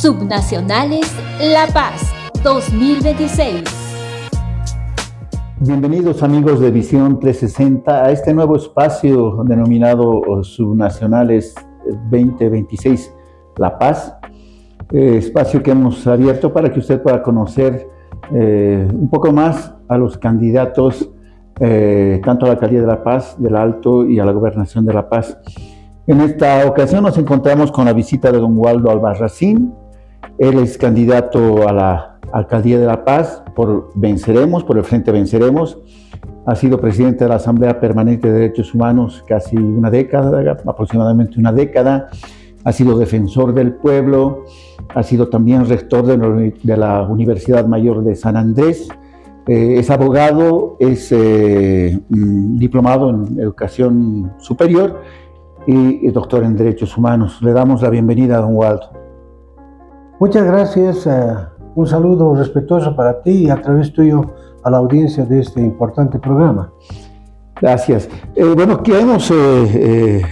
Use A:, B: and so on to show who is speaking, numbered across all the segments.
A: Subnacionales La Paz 2026.
B: Bienvenidos amigos de Visión 360 a este nuevo espacio denominado Subnacionales 2026 La Paz, espacio que hemos abierto para que usted pueda conocer un poco más a los candidatos tanto a la alcaldía de La Paz, del Alto y a la gobernación de La Paz. En esta ocasión nos encontramos con la visita de don Waldo Albarracín. Él es candidato a la alcaldía de La Paz por Venceremos, por el Frente Venceremos. Ha sido presidente de la Asamblea Permanente de Derechos Humanos casi una década, aproximadamente una década. Ha sido defensor del pueblo, ha sido también rector de la Universidad Mayor de San Andrés. Es abogado, es diplomado en educación superior y doctor en Derechos Humanos. Le damos la bienvenida a don Waldo.
C: Muchas gracias. Un saludo respetuoso para ti y a través tuyo a la audiencia de este importante programa.
B: Gracias. Bueno, queremos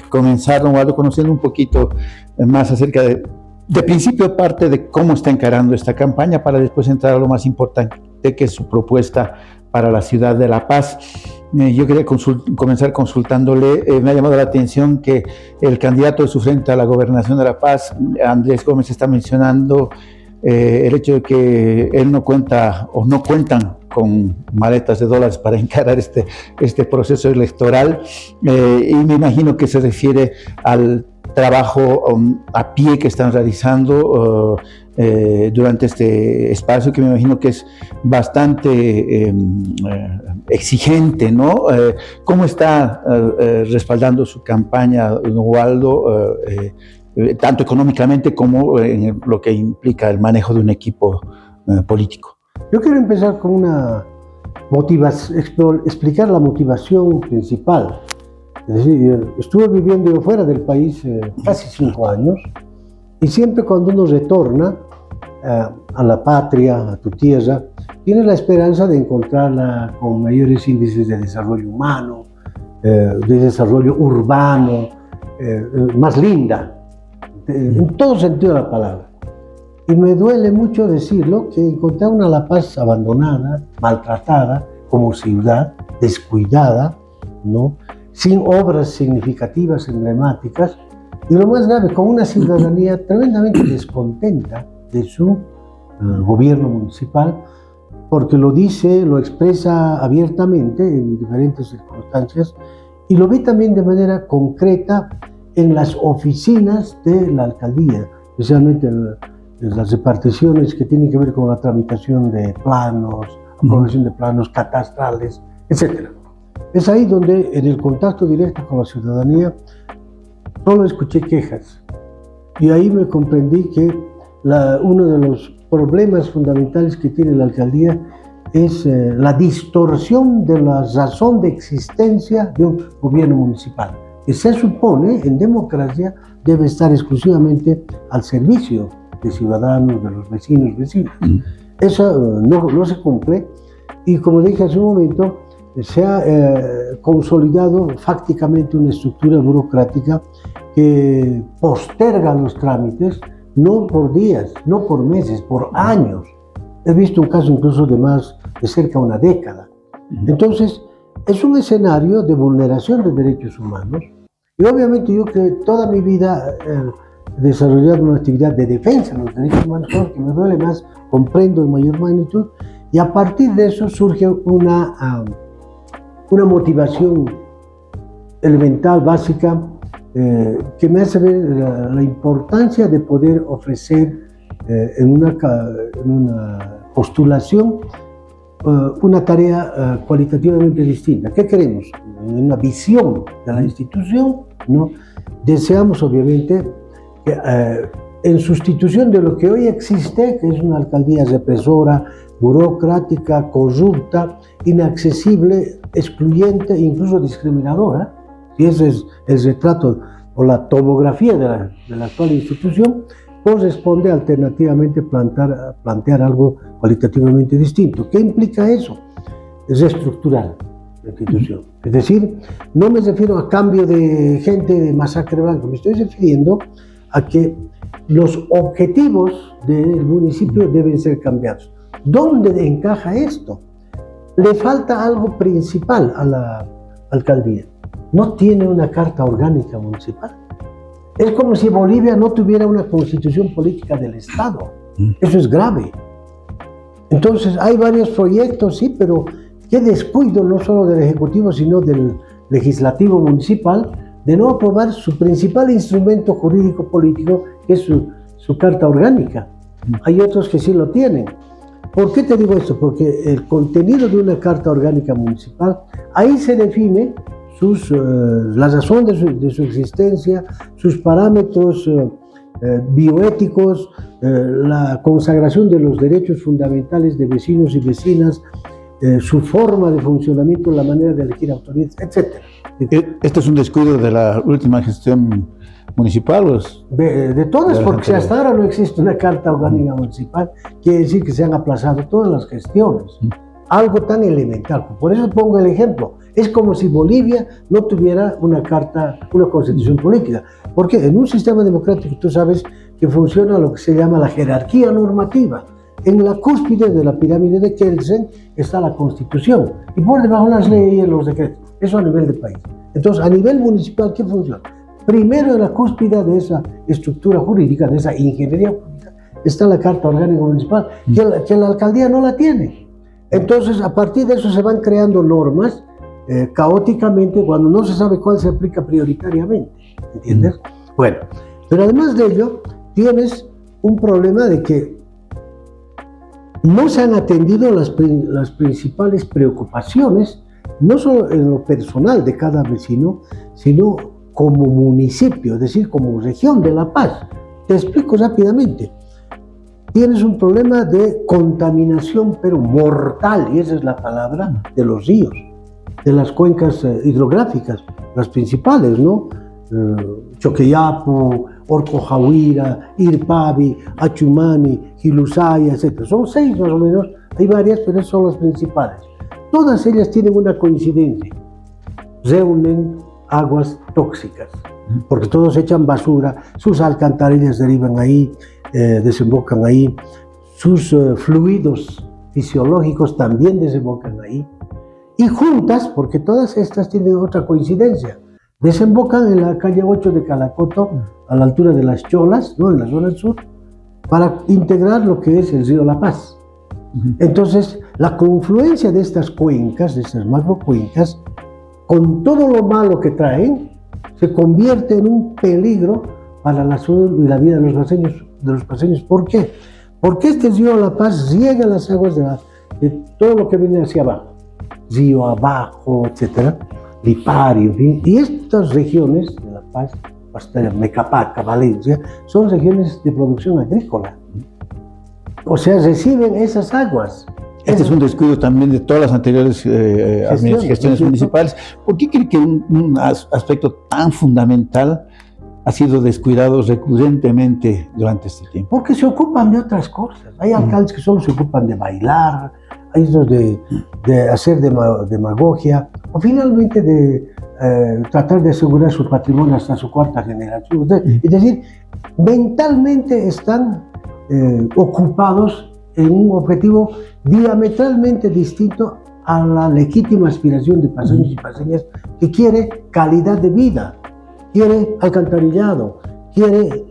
B: comenzar, don Waldo, conociendo un poquito más acerca de principio parte de cómo está encarando esta campaña para después entrar a lo más importante, que es su propuesta para la ciudad de La Paz. Yo quería comenzar consultándole, me ha llamado la atención que el candidato de su frente a la gobernación de La Paz, Andrés Gómez, está mencionando el hecho de que él no cuenta o no cuentan con maletas de dólares para encarar este proceso electoral, y me imagino que se refiere al trabajo a pie que están realizando durante este espacio, que me imagino que es bastante exigente, ¿no? ¿Cómo está respaldando su campaña, don Waldo, tanto económicamente como en lo que implica el manejo de un equipo político?
C: Yo quiero empezar con una explicar la motivación principal. Es decir, estuve viviendo fuera del país casi 5 años y siempre cuando uno retorna a la patria, a tu tierra, tienes la esperanza de encontrarla con mayores índices de desarrollo humano, de desarrollo urbano, más linda, en todo sentido de la palabra. Y me duele mucho decirlo, que encontré una La Paz abandonada, maltratada como ciudad, descuidada, ¿no? Sin obras significativas, emblemáticas, y lo más grave, con una ciudadanía tremendamente descontenta de su gobierno municipal, porque lo dice, lo expresa abiertamente en diferentes circunstancias, y lo ve también de manera concreta en las oficinas de la alcaldía, especialmente en las reparticiones que tienen que ver con la tramitación de planos, aprobación de planos catastrales, etc. Es ahí donde, en el contacto directo con la ciudadanía, solo escuché quejas. Y ahí me comprendí que uno de los problemas fundamentales que tiene la alcaldía es la distorsión de la razón de existencia de un gobierno municipal, que se supone, en democracia, debe estar exclusivamente al servicio de ciudadanos, de los vecinos. Eso no se cumple, y como dije hace un momento, se ha consolidado fácticamente una estructura burocrática que posterga los trámites, no por días, no por meses, por años. He visto un caso incluso de cerca de una década. Entonces, es un escenario de vulneración de derechos humanos, y obviamente yo que toda mi vida he desarrollado una actividad de defensa de los derechos humanos, que me duele más, comprendo en mayor magnitud, y a partir de eso surge una motivación elemental, básica, que me hace ver la importancia de poder ofrecer en una postulación una tarea cualitativamente distinta. ¿Qué queremos? Una visión de la institución, ¿no? Deseamos, obviamente, que en sustitución de lo que hoy existe, que es una alcaldía represora, burocrática, corrupta, inaccesible, excluyente, incluso discriminadora, y ese es el retrato o la tomografía de la actual institución, corresponde alternativamente plantear algo cualitativamente distinto. ¿Qué implica eso? Es reestructurar la institución. Es decir, no me refiero a cambio de gente de masacre blanca, me estoy refiriendo a que los objetivos del municipio deben ser cambiados. ¿Dónde encaja esto? Le falta algo principal a la alcaldía. No tiene una carta orgánica municipal. Es como si Bolivia no tuviera una constitución política del Estado. Eso es grave. Entonces, hay varios proyectos, sí, pero qué descuido no solo del Ejecutivo, sino del Legislativo Municipal, de no aprobar su principal instrumento jurídico político, que es su carta orgánica. Hay otros que sí lo tienen. ¿Por qué te digo esto? Porque el contenido de una carta orgánica municipal, ahí se define la razón de su existencia, sus parámetros bioéticos, la consagración de los derechos fundamentales de vecinos y vecinas, su forma de funcionamiento, la manera de elegir autoridades, etc.
B: ¿Este es un descuido de la última gestión municipal?
C: De todas, porque si hasta ahora no existe una carta orgánica municipal, quiere decir que se han aplazado todas las gestiones. Algo tan elemental. Por eso pongo el ejemplo. Es como si Bolivia no tuviera una constitución política. Porque en un sistema democrático tú sabes que funciona lo que se llama la jerarquía normativa. En la cúspide de la pirámide de Kelsen está la Constitución y por debajo las leyes y los decretos. Eso a nivel de país. Entonces, a nivel municipal, ¿qué funciona? Primero, en la cúspide de esa estructura jurídica, de esa ingeniería jurídica, está la Carta Orgánica Municipal, que la alcaldía no la tiene. Entonces, a partir de eso se van creando normas caóticamente cuando no se sabe cuál se aplica prioritariamente. ¿Entiendes? Bueno, pero además de ello, tienes un problema de que no se han atendido las principales preocupaciones, no solo en lo personal de cada vecino, sino como municipio, es decir, como región de La Paz. Te explico rápidamente. Tienes un problema de contaminación, pero mortal, y esa es la palabra, de los ríos, de las cuencas hidrográficas, las principales, ¿no? Choqueyapu, Orcojahuira, Irpavi, Achumani, Gilusaya, etc. Son 6 más o menos, hay varias, pero son las principales. Todas ellas tienen una coincidencia, reúnen aguas tóxicas, porque todos echan basura, sus alcantarillas derivan ahí, desembocan ahí, sus fluidos fisiológicos también desembocan ahí, y juntas, porque todas estas tienen otra coincidencia, desembocan en la calle 8 de Calacoto, a la altura de las Cholas, ¿no? En la zona sur, para integrar lo que es el río La Paz. Entonces, la confluencia de estas cuencas, de estas macrocuencas, con todo lo malo que traen, se convierte en un peligro para la salud y la vida de los paseños. ¿Por qué? Porque este río La Paz riega las aguas de todo lo que viene hacia abajo, río abajo, etcétera, Lipari, en fin, y estas regiones de La Paz, hasta Mecapaca, Valencia, son regiones de producción agrícola. O sea, reciben esas aguas.
B: Este es un descuido también de todas las anteriores gestiones municipales. ¿Por qué cree que un aspecto tan fundamental ha sido descuidado recurrentemente durante este tiempo?
C: Porque se ocupan de otras cosas. Hay alcaldes que solo se ocupan de bailar, hay otros de hacer demagogia, o finalmente de tratar de asegurar su patrimonio hasta su 4ª generación. Es decir, mentalmente están ocupados en un objetivo diametralmente distinto a la legítima aspiración de paseños y paseñas que quiere calidad de vida, quiere alcantarillado, quiere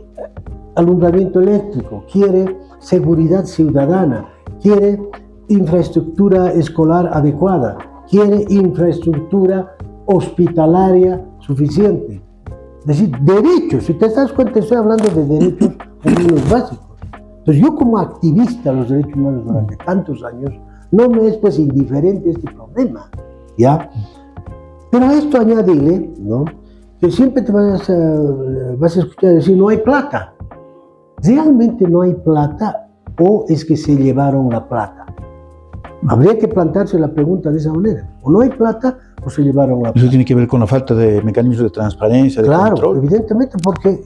C: alumbramiento eléctrico, quiere seguridad ciudadana, quiere infraestructura escolar adecuada, quiere infraestructura hospitalaria suficiente. Es decir, derechos. Si te das cuenta, estoy hablando de derechos humanos básicos. Entonces, yo como activista de los derechos humanos durante tantos años, no me es pues indiferente este problema, ¿ya? Pero a esto añádele, ¿no? Que siempre te vas a escuchar decir, no hay plata. ¿Realmente no hay plata o es que se llevaron la plata? Habría que plantearse la pregunta de esa manera. O no hay plata o se llevaron la plata.
B: Eso tiene que ver con la falta de mecanismos de transparencia, de control.
C: Claro, evidentemente, porque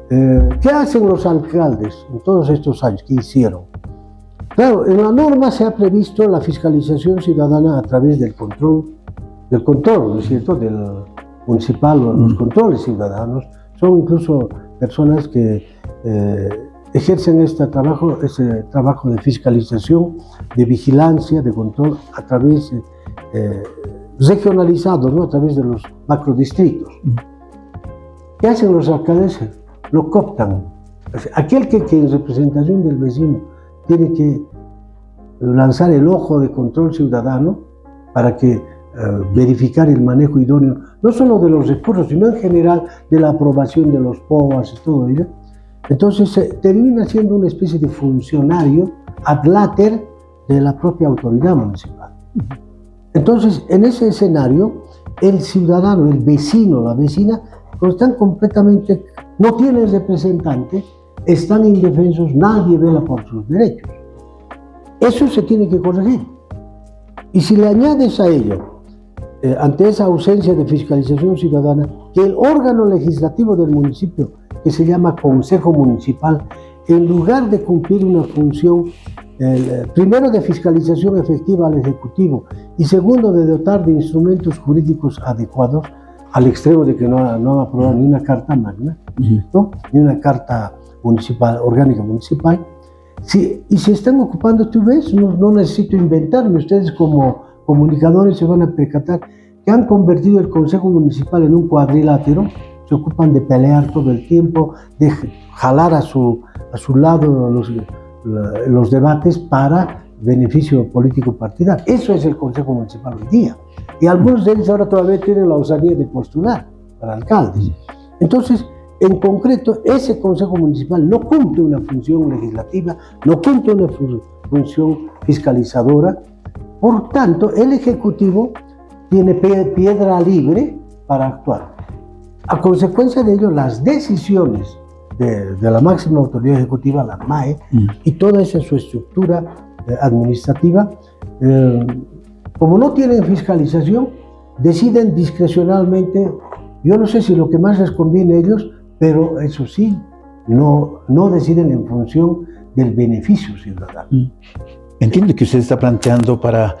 C: ¿qué hacen los alcaldes en todos estos años? ¿Qué hicieron? Claro, en la norma se ha previsto la fiscalización ciudadana a través del control, ¿no es cierto?, del municipal, los controles ciudadanos. Son incluso personas que ejercen ese trabajo de fiscalización, de vigilancia, de control a través regionalizado, ¿no? A través de los macrodistritos. ¿Qué hacen los alcaldes? Lo cooptan. O sea, aquel que en representación del vecino tiene que lanzar el ojo de control ciudadano para que verificar el manejo idóneo, no solo de los recursos, sino en general de la aprobación de los POAs y todo ello. Entonces termina siendo una especie de funcionario ad later de la propia autoridad municipal. Entonces, en ese escenario, el ciudadano, el vecino, la vecina, están completamente, no tienen representante, están indefensos, nadie vela por sus derechos. Eso se tiene que corregir. Y si le añades a ello, ante esa ausencia de fiscalización ciudadana, que el órgano legislativo del municipio, que se llama Consejo Municipal, en lugar de cumplir una función, primero de fiscalización efectiva al Ejecutivo y segundo de dotar de instrumentos jurídicos adecuados, al extremo de que no han aprobado ni una carta magna, ¿no? Ni una carta municipal, orgánica municipal. Sí, y se están ocupando, tú ves, no necesito inventarme, ustedes como comunicadores se van a percatar que han convertido el Consejo Municipal en un cuadrilátero, se ocupan de pelear todo el tiempo, de jalar a su lado los debates para beneficio político partidario. Eso es el Consejo Municipal hoy día. Y algunos de ellos ahora todavía tienen la osadía de postular para alcaldes. Entonces, en concreto, ese Consejo Municipal no cumple una función legislativa, no cumple una función fiscalizadora. Por tanto, el Ejecutivo tiene piedra libre para actuar. A consecuencia de ello, las decisiones de la máxima autoridad ejecutiva, la MAE, y toda esa su estructura administrativa, como no tienen fiscalización, deciden discrecionalmente. Yo no sé si lo que más les conviene a ellos, pero eso sí, no deciden en función del beneficio ciudadano.
B: Entiendo que usted está planteando para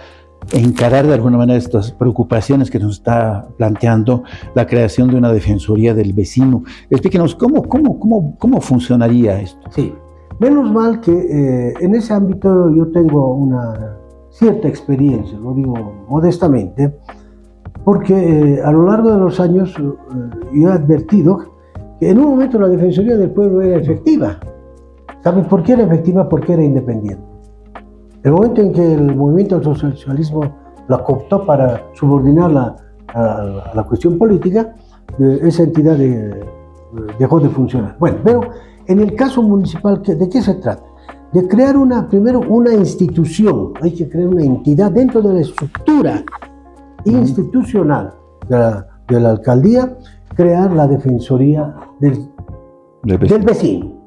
B: encarar de alguna manera estas preocupaciones que nos está planteando la creación de una defensoría del vecino. Explíquenos cómo funcionaría esto.
C: Sí, menos mal que en ese ámbito yo tengo una cierta experiencia, lo digo modestamente, porque a lo largo de los años yo he advertido que en un momento la Defensoría del Pueblo era efectiva. ¿Sabe por qué era efectiva? Porque era independiente. El momento en que el movimiento del socialismo la cooptó para subordinarla a la cuestión política, esa entidad dejó de funcionar. Bueno, pero en el caso municipal, ¿de qué se trata? De crear primero una institución, hay que crear una entidad dentro de la estructura institucional de la alcaldía, crear la Defensoría del vecino.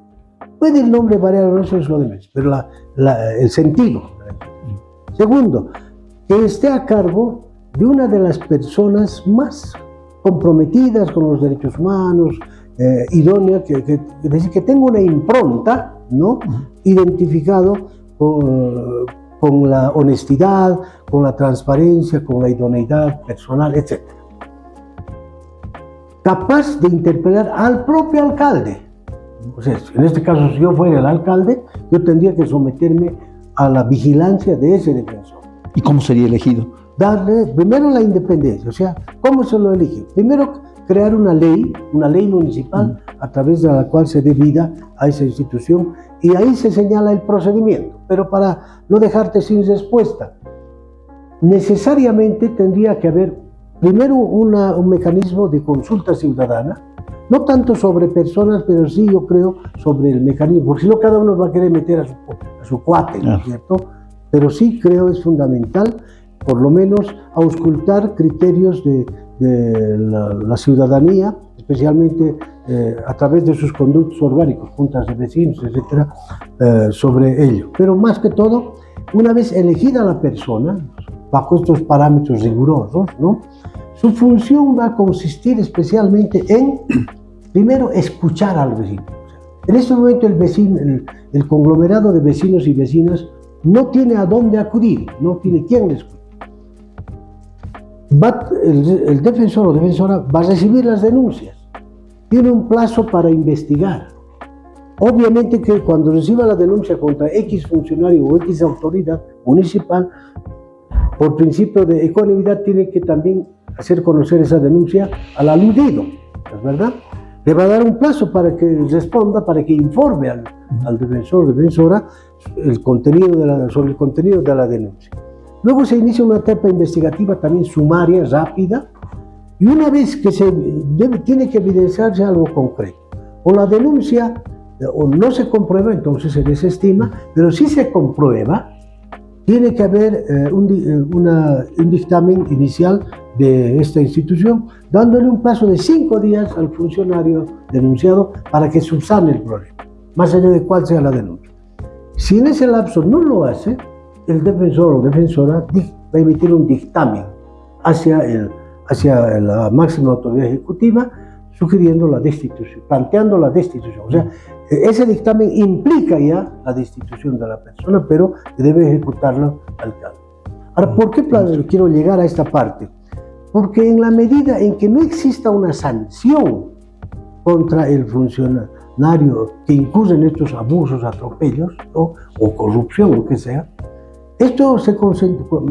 C: Puede el nombre variar, no eso es lo de menos, pero el sentido. Segundo, que esté a cargo de una de las personas más comprometidas con los derechos humanos, idónea, decir, que tenga una impronta, ¿no? Identificado con la honestidad, con la transparencia, con la idoneidad personal, etc. Capaz de interpelar al propio alcalde. O sea, en este caso, si yo fuera el alcalde, yo tendría que someterme a la vigilancia de ese defensor.
B: ¿Y cómo sería elegido?
C: Darle primero la independencia, o sea, ¿cómo se lo elige? Primero, crear una ley municipal a través de la cual se dé vida a esa institución, y ahí se señala el procedimiento. Pero para no dejarte sin respuesta, necesariamente tendría que haber primero un mecanismo de consulta ciudadana, no tanto sobre personas, pero sí yo creo sobre el mecanismo, porque si no cada uno va a querer meter a su cuate, ¿no es cierto? Pero sí creo es fundamental, por lo menos, auscultar criterios de la ciudadanía, especialmente a través de sus conductos orgánicos, juntas de vecinos, etcétera, sobre ello. Pero más que todo, una vez elegida la persona, bajo estos parámetros rigurosos, ¿no? Su función va a consistir especialmente en, primero, escuchar al vecino. En este momento el conglomerado de vecinos y vecinas no tiene a dónde acudir, no tiene quién le escuche. El defensor o defensora va a recibir las denuncias, tiene un plazo para investigar, Obviamente que cuando reciba la denuncia contra X funcionario o X autoridad municipal, por principio de ecuanimidad tiene que también hacer conocer esa denuncia al aludido, ¿es verdad? Le va a dar un plazo para que responda, para que informe al defensor o defensora sobre el contenido de la denuncia. Luego se inicia una etapa investigativa también sumaria, rápida, y una vez que tiene que evidenciarse algo concreto, o la denuncia o no se comprueba, entonces se desestima, pero si se comprueba, tiene que haber un dictamen inicial de esta institución, dándole un plazo de 5 días al funcionario denunciado para que subsane el problema, más allá de cuál sea la denuncia. Si en ese lapso no lo hace, el defensor o defensora va a emitir un dictamen hacia la máxima autoridad ejecutiva, sugiriendo la destitución, planteando la destitución. O sea, ese dictamen implica ya la destitución de la persona, pero debe ejecutarlo el alcalde. Ahora, ¿por qué quiero llegar a esta parte? Porque en la medida en que no exista una sanción contra el funcionario que incurre en estos abusos, atropellos o corrupción, lo que sea, esto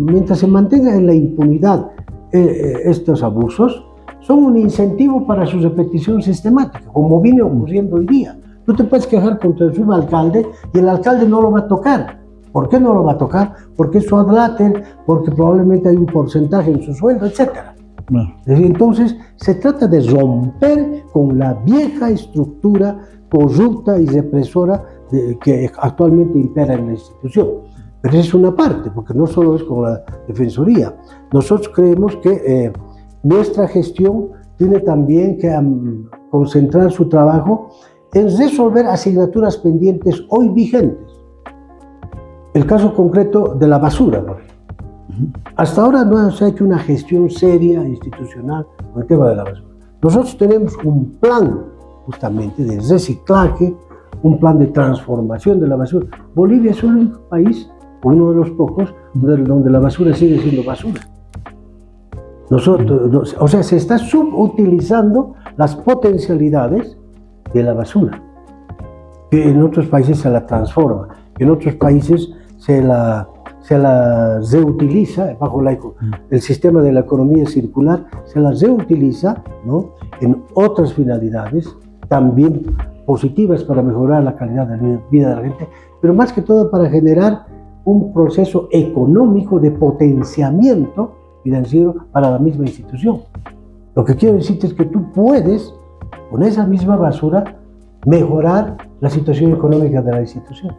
C: mientras se mantenga en la impunidad estos abusos, son un incentivo para su repetición sistemática, como viene ocurriendo hoy día. Tú te puedes quejar contra el subalcalde y el alcalde no lo va a tocar. ¿Por qué no lo va a tocar? Porque es su adláter, porque probablemente hay un porcentaje en su sueldo, etc. Entonces, se trata de romper con la vieja estructura corrupta y represora que actualmente impera en la institución. Pero es una parte, porque no solo es con la Defensoría. Nosotros creemos que nuestra gestión tiene también que concentrar su trabajo en resolver asignaturas pendientes hoy vigentes. El caso concreto de la basura, por ejemplo. Hasta ahora no se ha hecho una gestión seria, institucional, con el tema de la basura. Nosotros tenemos un plan justamente de reciclaje, un plan de transformación de la basura. Bolivia es el único país, uno de los pocos, donde la basura sigue siendo basura. O sea, se está subutilizando las potencialidades de la basura, que en otros países se la transforma, en otros países se la reutiliza bajo el sistema de la economía circular, se la reutiliza, ¿no?, en otras finalidades también positivas para mejorar la calidad de vida de la gente, pero más que todo para generar un proceso económico de potenciamiento financiero para la misma institución. Lo que quiero decirte es que tú puedes, con esa misma basura, mejorar la situación económica de la institución.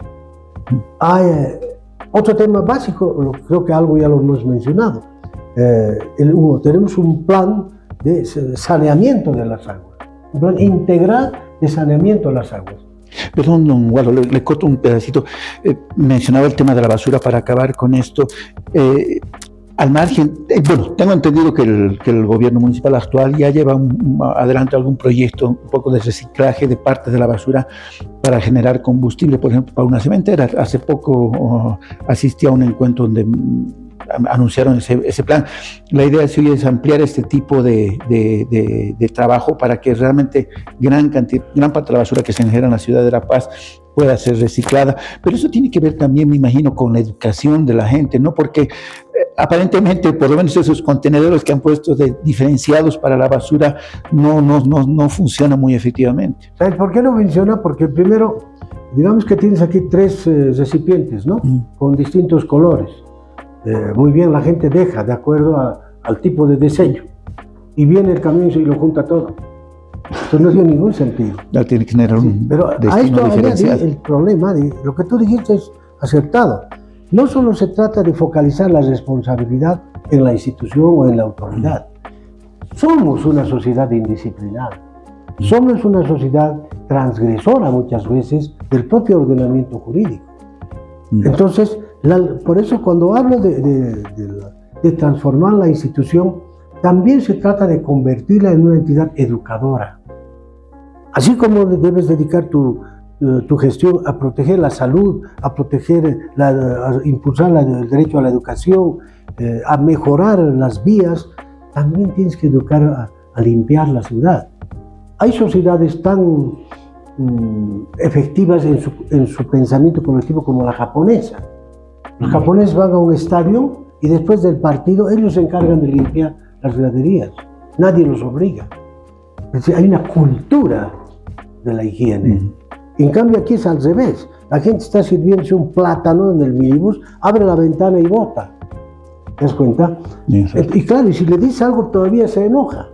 C: Hay otro tema básico, creo que algo ya lo hemos mencionado. Tenemos un plan de saneamiento de las aguas, un plan integral de saneamiento de las aguas.
B: Perdón, don Waldo, le corto un pedacito. Mencionaba el tema de la basura para acabar con esto. Al margen, bueno, tengo entendido que el gobierno municipal actual ya lleva adelante algún proyecto, un poco de reciclaje de partes de la basura para generar combustible, por ejemplo, para una cementera. Hace poco asistí a un encuentro donde anunciaron ese plan. La idea es ampliar este tipo de trabajo para que realmente gran parte de la basura que se genera en la ciudad de La Paz pueda ser reciclada, pero eso tiene que ver también, me imagino, con la educación de la gente, ¿no? Porque aparentemente, por lo menos esos contenedores que han puesto diferenciados para la basura no funcionan muy efectivamente.
C: ¿Sabes por qué no funciona? Porque primero, digamos que tienes aquí 3 recipientes, ¿no? Con distintos colores. Muy bien, la gente deja de acuerdo al tipo de diseño y viene el camión y lo junta todo. Eso no tiene ningún sentido.
B: Ya tiene que generar un
C: pero a esto añade el problema de lo que tú dijiste es acertado. No solo se trata de focalizar la responsabilidad en la institución o en la autoridad. Somos una sociedad indisciplinada. Somos una sociedad transgresora muchas veces del propio ordenamiento jurídico. Entonces, por eso cuando hablo de transformar la institución, también se trata de convertirla en una entidad educadora. Así como debes dedicar tu gestión a proteger la salud, a impulsar el derecho a la educación, a mejorar las vías, también tienes que educar a limpiar la ciudad. Hay sociedades tan efectivas en su pensamiento colectivo como la japonesa. Los japoneses van a un estadio y después del partido ellos se encargan de limpiar las graderías. Nadie los obliga. Es decir, hay una cultura de la higiene. En cambio aquí es al revés. La gente está sirviéndose un plátano en el minibús, abre la ventana y bota. ¿Te das cuenta? Y claro, y si le dices algo todavía se enoja.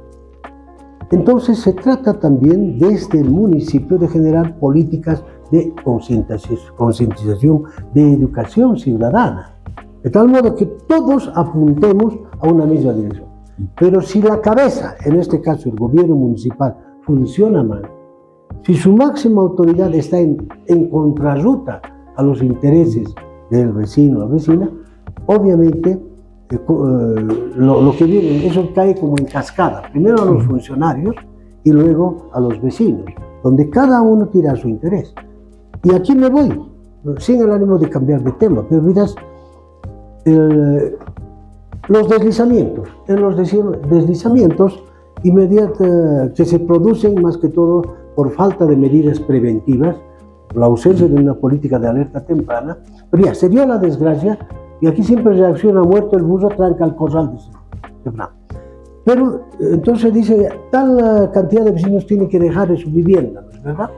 C: Entonces se trata también desde el municipio de generar políticas de concientización, de educación ciudadana, de tal modo que todos apuntemos a una misma dirección. Pero si la cabeza, en este caso el gobierno municipal, funciona mal, si su máxima autoridad está en contrarruta a los intereses del vecino o la vecina, obviamente lo que viene, eso cae como en cascada, primero a los funcionarios y luego a los vecinos, donde cada uno tira su interés. Y aquí me voy, sin el ánimo de cambiar de tema, pero miras, los deslizamientos, en los deslizamientos que se producen más que todo por falta de medidas preventivas, la ausencia de una política de alerta temprana, pero ya se dio la desgracia y aquí siempre reacciona: muerto el burro, tranca el corral. Pero entonces dice, tal cantidad de vecinos tienen que dejar de su vivienda, ¿no es verdad?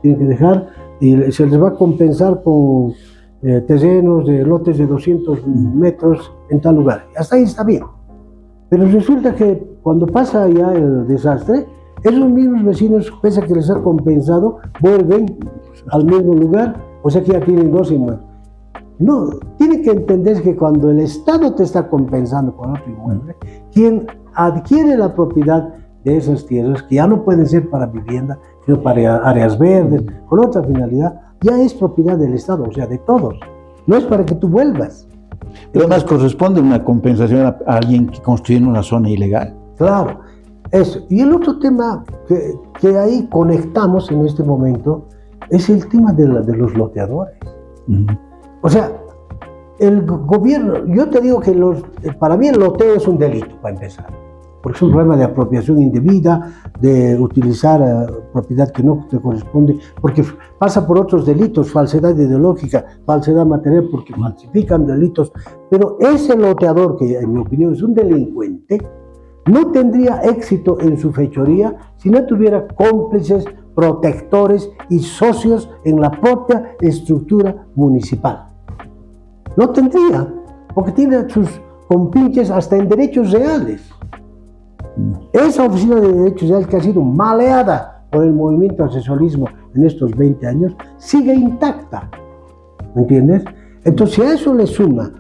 C: Tienen que dejar y se les va a compensar con terrenos de lotes de 200 metros en tal lugar. Hasta ahí está bien. Pero resulta que cuando pasa ya el desastre, esos mismos vecinos, pese a que les ha compensado, vuelven al mismo lugar, o sea que ya tienen dos inmuebles. No, tiene que entender que cuando el Estado te está compensando con otro inmueble, quien adquiere la propiedad de esas tierras, que ya no pueden ser para vivienda, sino para áreas verdes, con otra finalidad, ya es propiedad del Estado, o sea, de todos. No es para que tú vuelvas.
B: Pero además corresponde una compensación a alguien que construye en una zona ilegal.
C: Claro, eso. Y el otro tema que ahí conectamos en este momento es el tema de los loteadores. O sea, el gobierno, yo te digo que para mí el loteo es un delito, para empezar, porque es un problema de apropiación indebida, de utilizar propiedad que no te corresponde, porque pasa por otros delitos, falsedad ideológica, falsedad material, porque falsifican delitos, pero ese loteador, que en mi opinión es un delincuente, no tendría éxito en su fechoría si no tuviera cómplices, protectores y socios en la propia estructura municipal. No tendría, porque tiene sus compinches hasta en derechos reales. Esa oficina de derechos reales, que ha sido maleada por el movimiento asesorismo en estos 20 años, sigue intacta. ¿Me entiendes? Entonces, si a eso le sumas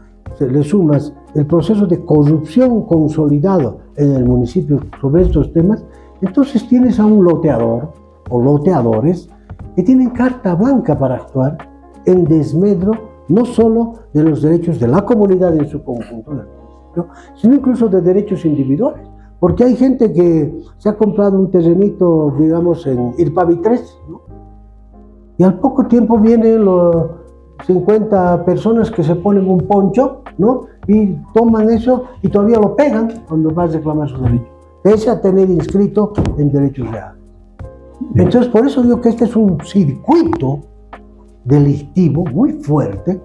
C: el proceso de corrupción consolidado en el municipio sobre estos temas, entonces tienes a un loteador o loteadores que tienen carta blanca para actuar en desmedro no solo de los derechos de la comunidad en su conjunto del municipio, sino incluso de derechos individuales. Porque hay gente que se ha comprado un terrenito, digamos, en Irpavi 3, ¿no? Y al poco tiempo vienen los 50 personas que se ponen un poncho, ¿no? Y toman eso y todavía lo pegan cuando vas a reclamar su derecho, pese a tener inscrito en derechos reales. Entonces, por eso digo que este es un circuito delictivo muy fuerte,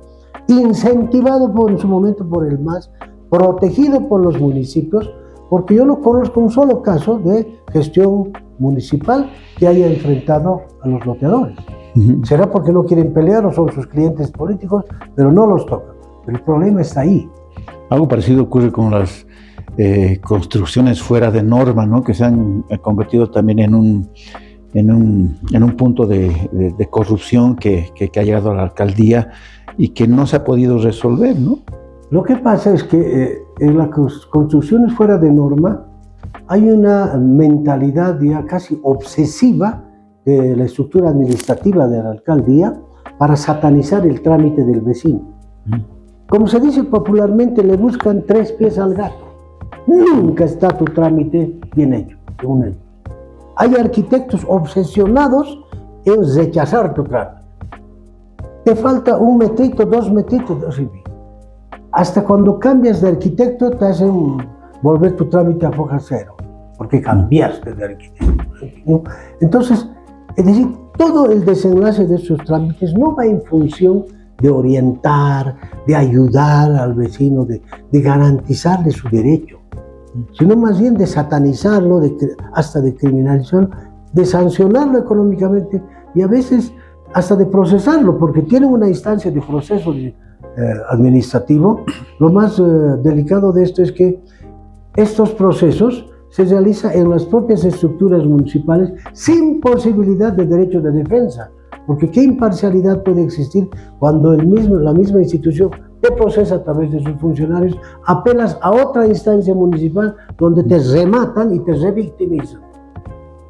C: incentivado en su momento por el MAS, protegido por los municipios, porque yo no conozco un solo caso de gestión municipal que haya enfrentado a los loteadores. Será porque no quieren pelear o son sus clientes políticos, pero no los tocan. Pero el problema está ahí.
B: Algo parecido ocurre con las construcciones fuera de norma, ¿no? Que se han convertido también en un punto de corrupción que ha llegado a la alcaldía y que no se ha podido resolver, ¿no?
C: Lo que pasa es que en las construcciones fuera de norma hay una mentalidad ya casi obsesiva de la estructura administrativa de la alcaldía para satanizar el trámite del vecino. Como se dice popularmente, le buscan 3 pies al gato. Nunca está tu trámite bien hecho, según ellos. Hay arquitectos obsesionados en rechazar tu trámite. Te falta 1 metrito, 2 metritos, hasta cuando cambias de arquitecto te hacen volver tu trámite a foja cero, porque cambiaste de arquitecto. Entonces, es decir, todo el desenlace de estos trámites no va en función de orientar, de ayudar al vecino, de garantizarle su derecho, sino más bien de satanizarlo, hasta de criminalizarlo, de sancionarlo económicamente y a veces hasta de procesarlo, porque tiene una instancia de proceso administrativo. Lo más delicado de esto es que estos procesos se realizan en las propias estructuras municipales sin posibilidad de derecho de defensa, porque ¿qué imparcialidad puede existir cuando la misma institución te procesa a través de sus funcionarios, apelas a otra instancia municipal donde te rematan y te revictimizan?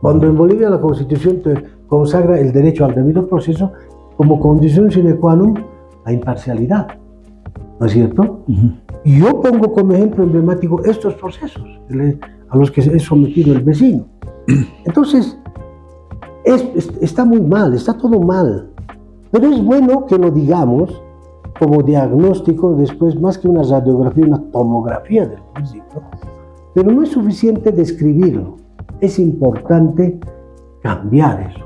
C: Cuando en Bolivia la Constitución te consagra el derecho al debido proceso como condición sine qua non la imparcialidad, ¿no es cierto? Y yo pongo como ejemplo emblemático estos procesos a los que es sometido el vecino. Entonces, está muy mal, está todo mal, pero es bueno que lo digamos como diagnóstico después, más que una radiografía, una tomografía del municipio, pero no es suficiente describirlo, es importante cambiar eso.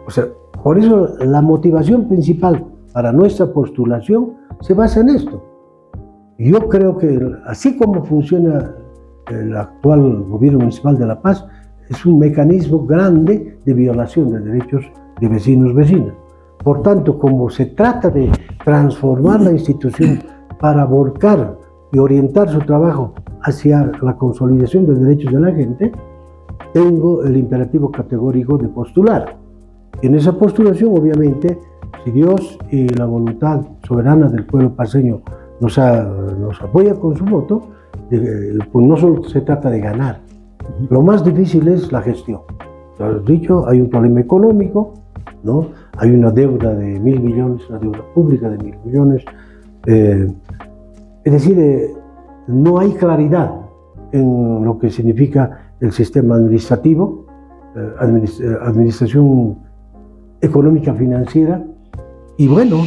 C: O sea, por eso la motivación principal para nuestra postulación se basa en esto. Yo creo que así como funciona el actual gobierno municipal de La Paz, es un mecanismo grande de violación de derechos de vecinos-vecinas. Por tanto, como se trata de transformar la institución para volcar y orientar su trabajo hacia la consolidación de derechos de la gente, tengo el imperativo categórico de postular. En esa postulación, obviamente, si Dios y la voluntad soberana del pueblo paceño nos apoya con su voto, pues no solo se trata de ganar, lo más difícil es la gestión. Lo has dicho, hay un problema económico, ¿no? Hay una deuda de 1.000 millones, una deuda pública de 1.000 millones. Es decir, no hay claridad en lo que significa el sistema administrativo, administración económica financiera, y bueno,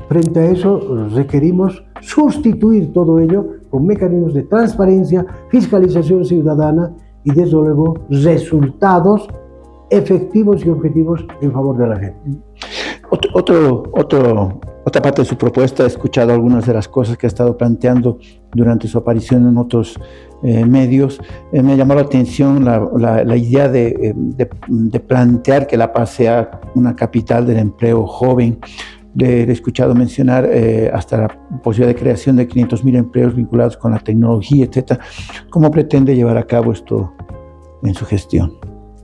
C: frente a eso requerimos sustituir todo ello con mecanismos de transparencia, fiscalización ciudadana y desde luego resultados efectivos y objetivos en favor de la gente.
B: Otra parte de su propuesta, he escuchado algunas de las cosas que ha estado planteando durante su aparición en otros medios. Me llamó la atención la idea de plantear que La Paz sea una capital del empleo joven. Le he escuchado mencionar hasta la posibilidad de creación de 500.000 empleos vinculados con la tecnología, etc. ¿Cómo pretende llevar a cabo esto en su gestión?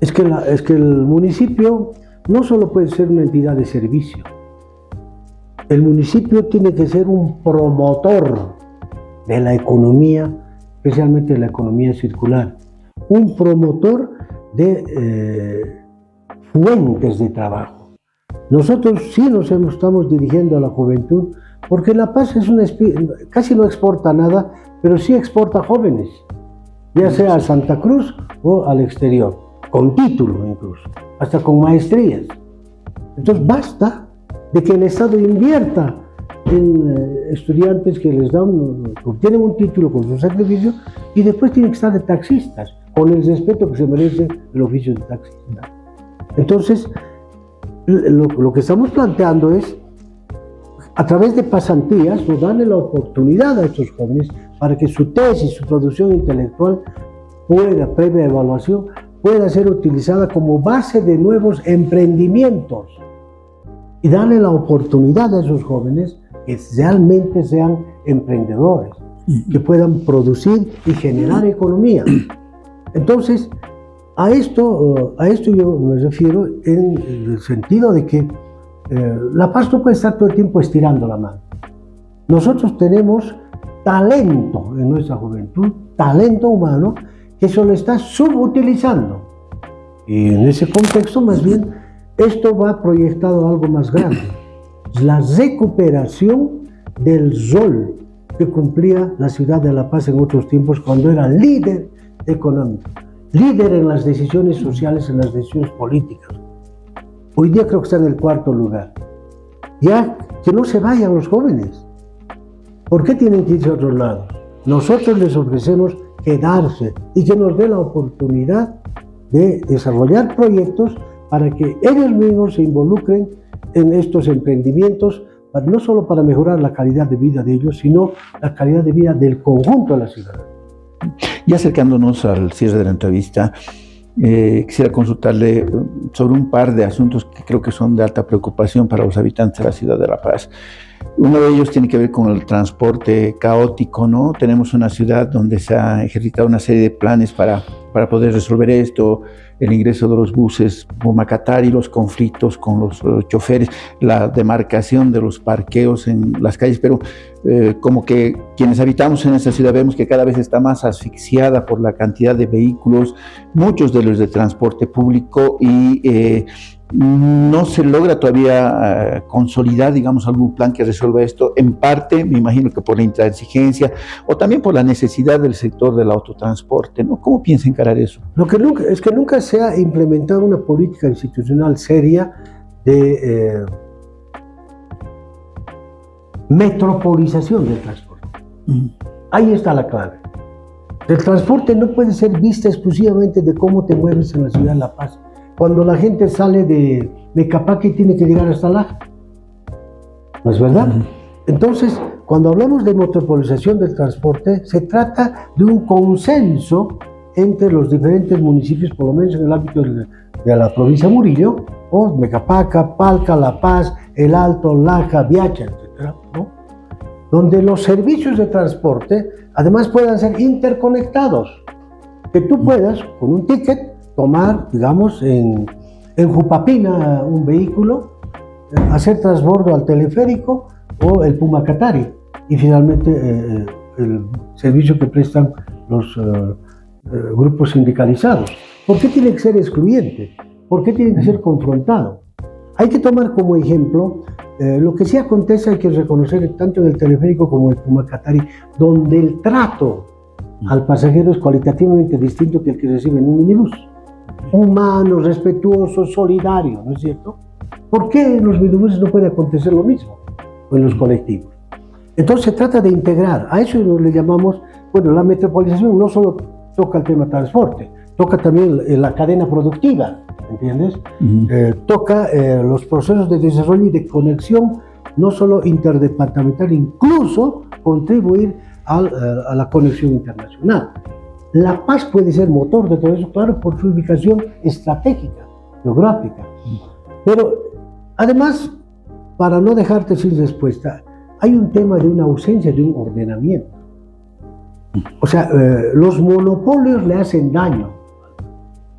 C: Es que el municipio no solo puede ser una entidad de servicio. El municipio tiene que ser un promotor de la economía, especialmente la economía circular, un promotor de fuentes de trabajo. Nosotros sí estamos dirigiendo a la juventud, porque La Paz casi no exporta nada, pero sí exporta jóvenes, ya sea a Santa Cruz o al exterior, con título incluso, hasta con maestrías. Entonces basta de que el Estado invierta en estudiantes que obtienen un título con su sacrificio y después tienen que estar de taxistas, con el respeto que se merece el oficio de taxista. Entonces, lo que estamos planteando es, a través de pasantías, nos darle la oportunidad a estos jóvenes para que su tesis, su producción intelectual, previa evaluación, pueda ser utilizada como base de nuevos emprendimientos y darle la oportunidad a esos jóvenes que realmente sean emprendedores, que puedan producir y generar economía. Entonces, a esto yo me refiero en el sentido de que La Paz no puede estar todo el tiempo estirando la mano. Nosotros tenemos talento en nuestra juventud, talento humano, que se lo está subutilizando. Y en ese contexto, más bien, esto va proyectado a algo más grande. La recuperación del rol que cumplía la ciudad de La Paz en otros tiempos cuando era líder económico, líder en las decisiones sociales, en las decisiones políticas. Hoy día creo que está en el 4º lugar. Ya que no se vayan los jóvenes. ¿Por qué tienen que irse a otros lados? Nosotros les ofrecemos quedarse y que nos dé la oportunidad de desarrollar proyectos para que ellos mismos se involucren en estos emprendimientos, no solo para mejorar la calidad de vida de ellos, sino la calidad de vida del conjunto de la ciudad.
B: Y acercándonos al cierre de la entrevista, quisiera consultarle sobre un par de asuntos que creo que son de alta preocupación para los habitantes de la ciudad de La Paz. Uno de ellos tiene que ver con el transporte caótico, ¿no? Tenemos una ciudad donde se ha ejercitado una serie de planes para poder resolver esto, el ingreso de los buses Pumacatari, los conflictos con los choferes, la demarcación de los parqueos en las calles, pero como que quienes habitamos en esta ciudad vemos que cada vez está más asfixiada por la cantidad de vehículos, muchos de los de transporte público, y no se logra todavía consolidar, digamos, algún plan que resuelva esto, en parte, me imagino que por la intransigencia o también por la necesidad del sector del autotransporte, ¿no? ¿Cómo piensa encarar eso?
C: Lo que nunca se ha implementado una política institucional seria de metropolización del transporte. Ahí está la clave. El transporte no puede ser vista exclusivamente de cómo te mueves en la ciudad de La Paz. Cuando la gente sale de Mecapaque tiene que llegar hasta Laja, ¿no es verdad? Entonces, cuando hablamos de metropolización del transporte, se trata de un consenso entre los diferentes municipios, por lo menos en el ámbito de la provincia de Murillo, o Mecapaca, Palca, La Paz, El Alto, Laja, Viacha, etc., ¿no? Donde los servicios de transporte además puedan ser interconectados, que tú puedas, con un ticket, tomar, digamos, en Jupapina un vehículo, hacer transbordo al teleférico o el Pumacatari, y finalmente el servicio que prestan los grupos sindicalizados. ¿Por qué tiene que ser excluyente? ¿Por qué tiene que ser confrontado? Hay que tomar como ejemplo lo que sí acontece, hay que reconocer tanto en el teleférico como en el Pumacatari, donde el trato al pasajero es cualitativamente distinto que el que recibe en un minibús. Humano, respetuoso, solidario, ¿no es cierto? ¿Por qué en los minibuses no puede acontecer lo mismo? O en los colectivos. Entonces se trata de integrar, a eso le llamamos, bueno, la metropolización no solo toca el tema transporte, toca también la cadena productiva, ¿entiendes? Toca los procesos de desarrollo y de conexión, no solo interdepartamental, incluso contribuir a la conexión internacional. La Paz puede ser motor de todo eso, claro, por su ubicación estratégica, geográfica. Pero además, para no dejarte sin respuesta, hay un tema de una ausencia de un ordenamiento. O sea, los monopolios le hacen daño.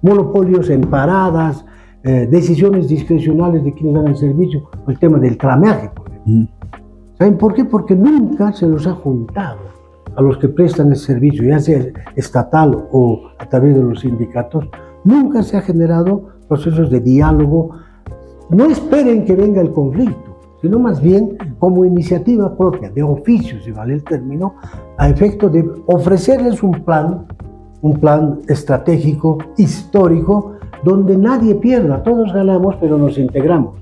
C: Monopolios en paradas, decisiones discrecionales de quienes dan el servicio, o el tema del tramaje, por ejemplo. ¿Saben por qué? Porque nunca se los ha juntado a los que prestan el servicio, ya sea estatal o a través de los sindicatos. Nunca se ha generado procesos de diálogo. No esperen que venga el conflicto, sino más bien como iniciativa propia, de oficio, si vale el término, a efecto de ofrecerles un plan estratégico, histórico, donde nadie pierda, todos ganamos, pero nos integramos.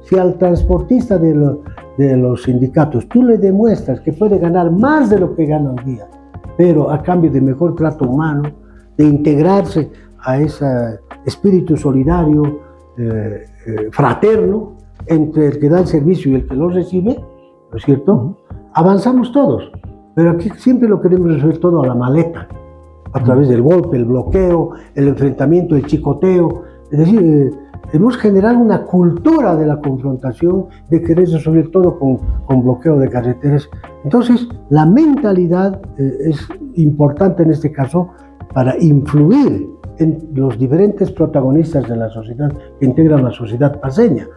C: Si al transportista de los sindicatos tú le demuestras que puede ganar más de lo que gana hoy día, pero a cambio de mejor trato humano, de integrarse a ese espíritu solidario, fraterno, entre el que da el servicio y el que lo recibe, ¿no es cierto? Avanzamos todos, pero aquí siempre lo queremos resolver todo a la maleta, a través del golpe, el bloqueo, el enfrentamiento, el chicoteo. Es decir, hemos generado una cultura de la confrontación, de querer resolver todo con bloqueo de carreteras. Entonces, la mentalidad es importante en este caso para influir en los diferentes protagonistas de la sociedad que integran la sociedad paceña.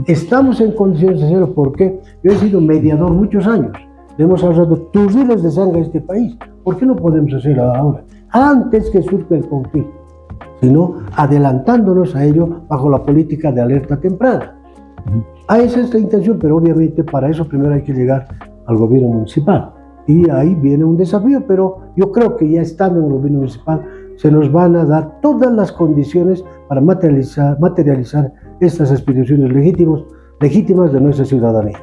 C: Estamos en condiciones de hacerlo porque yo he sido mediador muchos años. Le hemos ahorrado turbiles de sangre a este país. ¿Por qué no podemos hacerlo ahora? Antes que surja el conflicto, sino adelantándonos a ello bajo la política de alerta temprana. Esa es la intención, pero obviamente para eso primero hay que llegar al gobierno municipal. Y ahí viene un desafío, pero yo creo que ya estando en el gobierno municipal se nos van a dar todas las condiciones para materializar estas aspiraciones legítimas de nuestra ciudadanía.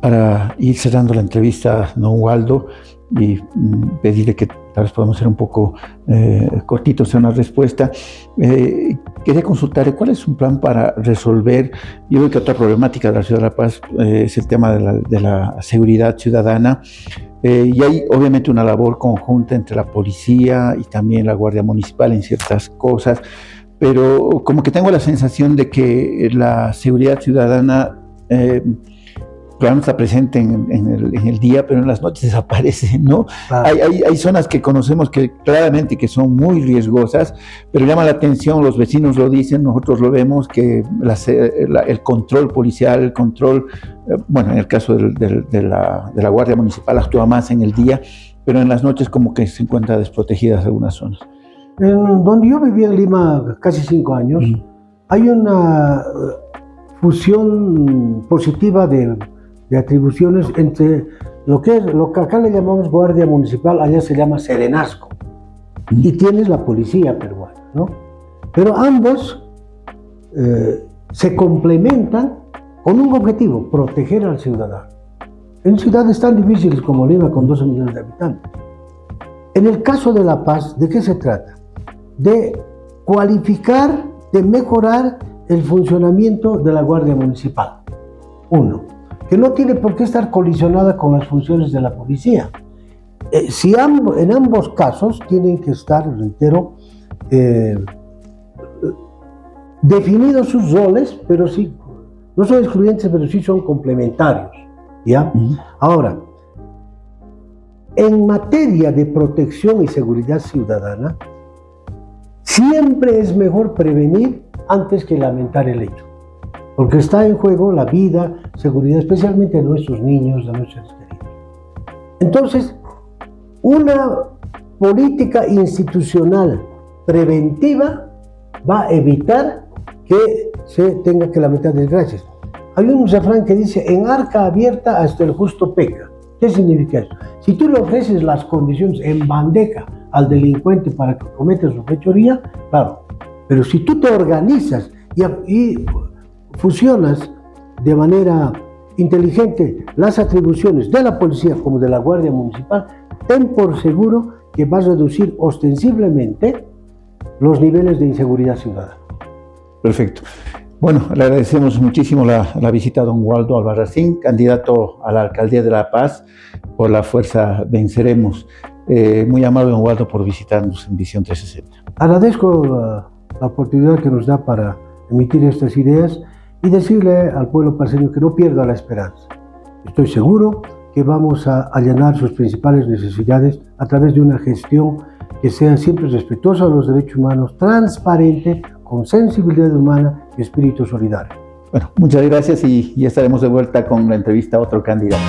B: Para ir cerrando la entrevista, don Waldo, y pedirle que tal vez podamos ser un poco cortitos en una respuesta. Quería consultarle cuál es un plan para resolver. Yo creo que otra problemática de la ciudad de La Paz es el tema de la seguridad ciudadana. Y hay obviamente una labor conjunta entre la policía y también la Guardia Municipal en ciertas cosas, pero como que tengo la sensación de que la seguridad ciudadana claro, no está presente en el día, pero en las noches desaparece, ¿no?
C: Claro.
B: Hay zonas que conocemos que claramente que son muy riesgosas, pero llama la atención, los vecinos lo dicen, nosotros lo vemos, que el control policial, el control, bueno, en el caso de la Guardia Municipal actúa más en el día, pero en las noches como que se encuentran desprotegidas algunas zonas.
C: Donde yo viví en Lima casi 5 años, hay una fusión positiva de atribuciones entre lo que acá le llamamos Guardia Municipal, allá se llama Serenazgo, y tienes la policía peruana, ¿no? Pero ambos se complementan con un objetivo: proteger al ciudadano. En ciudades tan difíciles como Lima, con 12 millones de habitantes. En el caso de La Paz, ¿de qué se trata? De cualificar, de mejorar el funcionamiento de la Guardia Municipal. Uno, que no tiene por qué estar colisionada con las funciones de la policía. En ambos casos tienen que estar, reitero, definidos sus roles, pero sí, no son excluyentes, pero sí son complementarios, ¿ya? Ahora, en materia de protección y seguridad ciudadana, siempre es mejor prevenir antes que lamentar el hecho, porque está en juego la vida, seguridad, especialmente de nuestros niños, de nuestros seres queridos. Entonces, una política institucional preventiva va a evitar que se tenga que lamentar desgracias. Hay un refrán que dice: en arca abierta hasta el justo peca. ¿Qué significa eso? Si tú le ofreces las condiciones en bandeja al delincuente para que cometa su fechoría, claro, pero si tú te organizas y fusionas de manera inteligente las atribuciones de la policía como de la Guardia Municipal, ten por seguro que vas a reducir ostensiblemente los niveles de inseguridad ciudadana.
B: Perfecto. Bueno, le agradecemos muchísimo la visita a don Waldo Albarracín, candidato a la alcaldía de La Paz por la fuerza Venceremos. Muy amable, don Waldo, por visitarnos en Visión 360.
C: Agradezco la oportunidad que nos da para emitir estas ideas y decirle al pueblo paceño que no pierda la esperanza. Estoy seguro que vamos a allanar sus principales necesidades a través de una gestión que sea siempre respetuosa de los derechos humanos, transparente, con sensibilidad humana y espíritu solidario.
B: Bueno, muchas gracias y ya estaremos de vuelta con la entrevista a otro candidato.